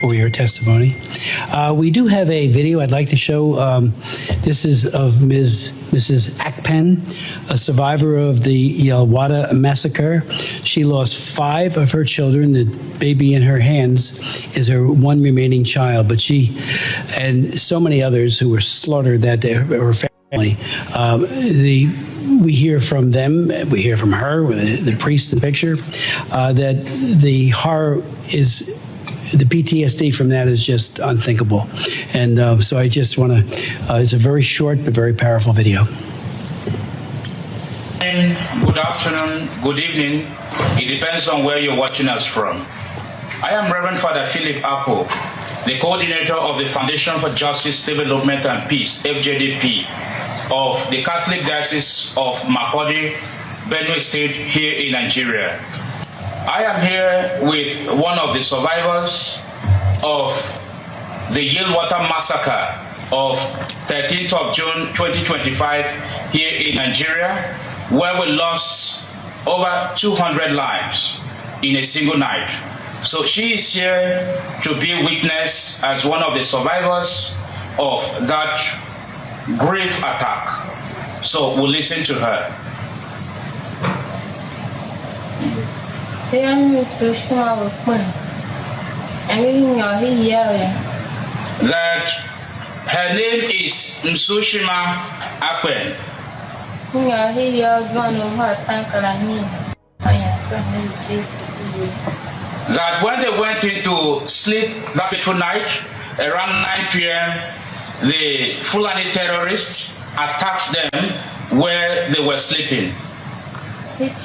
For your testimony. We do have a video I'd like to show. This is of Mrs. Akpen, a survivor of the Yelewata massacre. She lost 5 of her children. The baby in her hands is her one remaining child, but she and so many others who were slaughtered that day, her family. We hear from them, we hear from her, the priest in the picture, that the horror is, the PTSD from that is just unthinkable. And so I just want to, it's a very short but very powerful video. Good afternoon, good evening. It depends on where you're watching us from. I am Reverend Father Philip Apple, the coordinator of the Foundation for Justice, Development and Peace, FJDP, of the Catholic Diocese of Makurdi, Benue State, here in Nigeria. I am here with one of the survivors of the Yelewata massacre of 13th of June 2025 here in Nigeria, where we lost over 200 lives in a single night. So she is here to be witness as one of the survivors of that grave attack. So we'll listen to her. That her name is Msushima Akpen. That when they went into sleep that fateful night, around 9 p.m., the Fulani terrorists attacked them where they were sleeping. That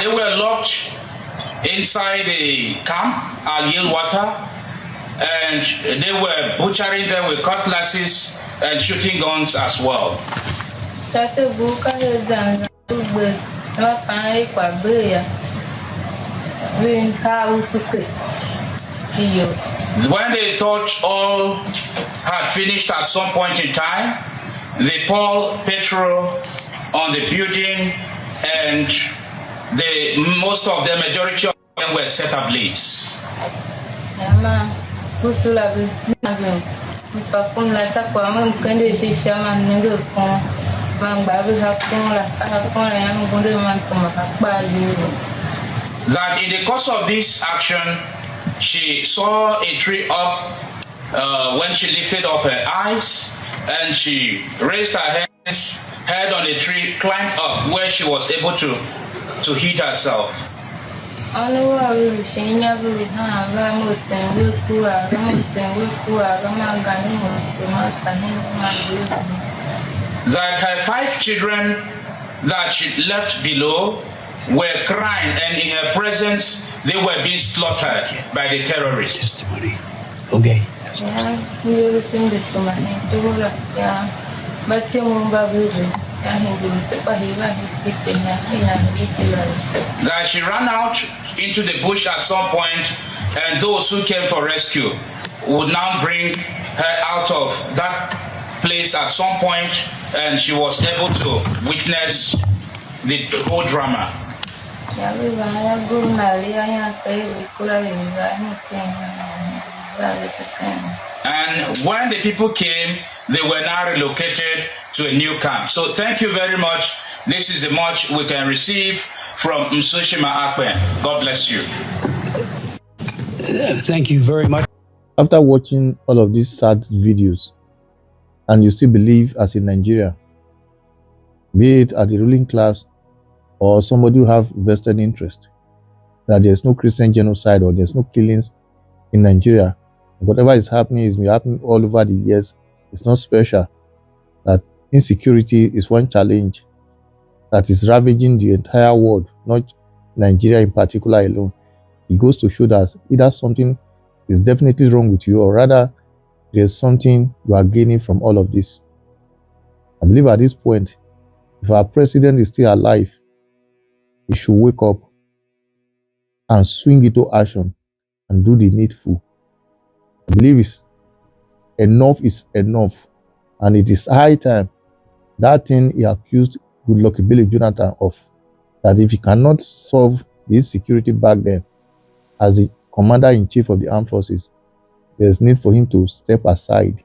they were locked inside the camp at Yelewata, and they were butchering them with cutlasses and shooting guns as well. When they thought all had finished at some point in time, they poured petrol on the building, and most of the majority of them were set ablaze. That in the course of this action, she saw a tree up when she lifted up her eyes, and she raised her hands, head on a tree, climbed up where she was able to hit herself. That her 5 children that she left below were crying, and in her presence they were being slaughtered by the terrorists. Testimony. Okay. That she ran out into the bush at some point, and those who came for rescue would now bring her out of that place at some point, and she was able to witness the whole drama. And when the people came, they were now relocated to a new camp. So thank you very much. This is the much we can receive from Msushima Akpen. God bless you. Thank you very much. After watching all of these sad videos, and you still believe as in Nigeria, be it at the ruling class or somebody who have vested interest, that there's no Christian genocide or there's no killings in Nigeria, whatever is happening is happening all over the years. It's not special. That insecurity is one challenge that is ravaging the entire world, not Nigeria in particular alone. It goes to show that either something is definitely wrong with you, or rather there's something you are gaining from all of this. I believe at this point, if our president is still alive, he should wake up and swing into action and do the needful. I believe enough is enough, and it is high time that thing he accused Goodluck Ebele Jonathan of, that if he cannot solve the insecurity back then, as the commander-in-chief of the armed forces, there's need for him to step aside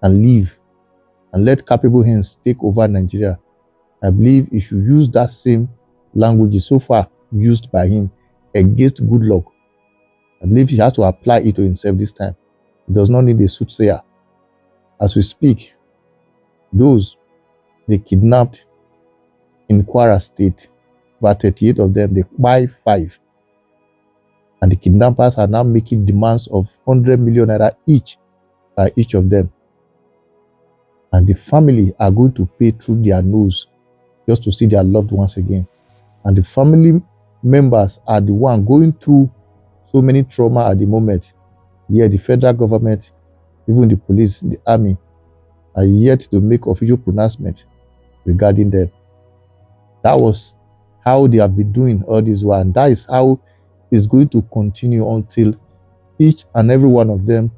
and leave and let capable hands take over Nigeria. I believe he should use that same language so far used by him against Goodluck. I believe he has to apply it to himself this time. He does not need a soothsayer. As we speak, those they kidnapped in Kwara State, about 38 of them, they buy 5. And the kidnappers are now making demands of 100 million naira each by each of them. And the family are going to pay through their nose just to see their loved ones again. And the family members are the one going through so many trauma at the moment. Yet the federal government, even the police, the army, are yet to make official pronouncement regarding them. That was how they have been doing all this while, and that is how it's going to continue until each and every one of them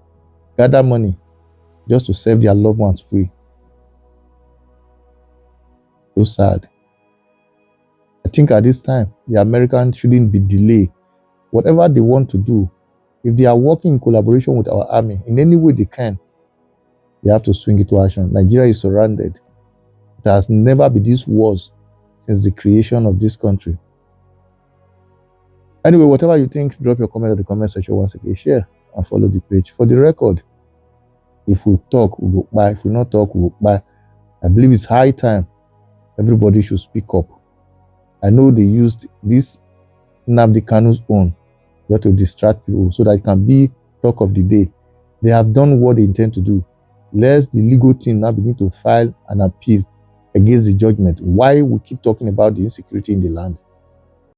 gather money just to set their loved ones free. So sad. I think at this time, the Americans shouldn't be delayed. Whatever they want to do, if they are working in collaboration with our army in any way they can, they have to swing it to action. Nigeria is surrounded. There has never been this wars since the creation of this country. Anyway, whatever you think, drop your comment in the comment section once again. Share and follow the page. For the record, if we talk, we will buy. If we not talk, we will buy. I believe it's high time everybody should speak up. I know they used this Nnamdi Kanu's own just to distract people so that it can be talk of the day. They have done what they intend to do. Let the legal team now begin to file an appeal against the judgment. Why we keep talking about the insecurity in the land?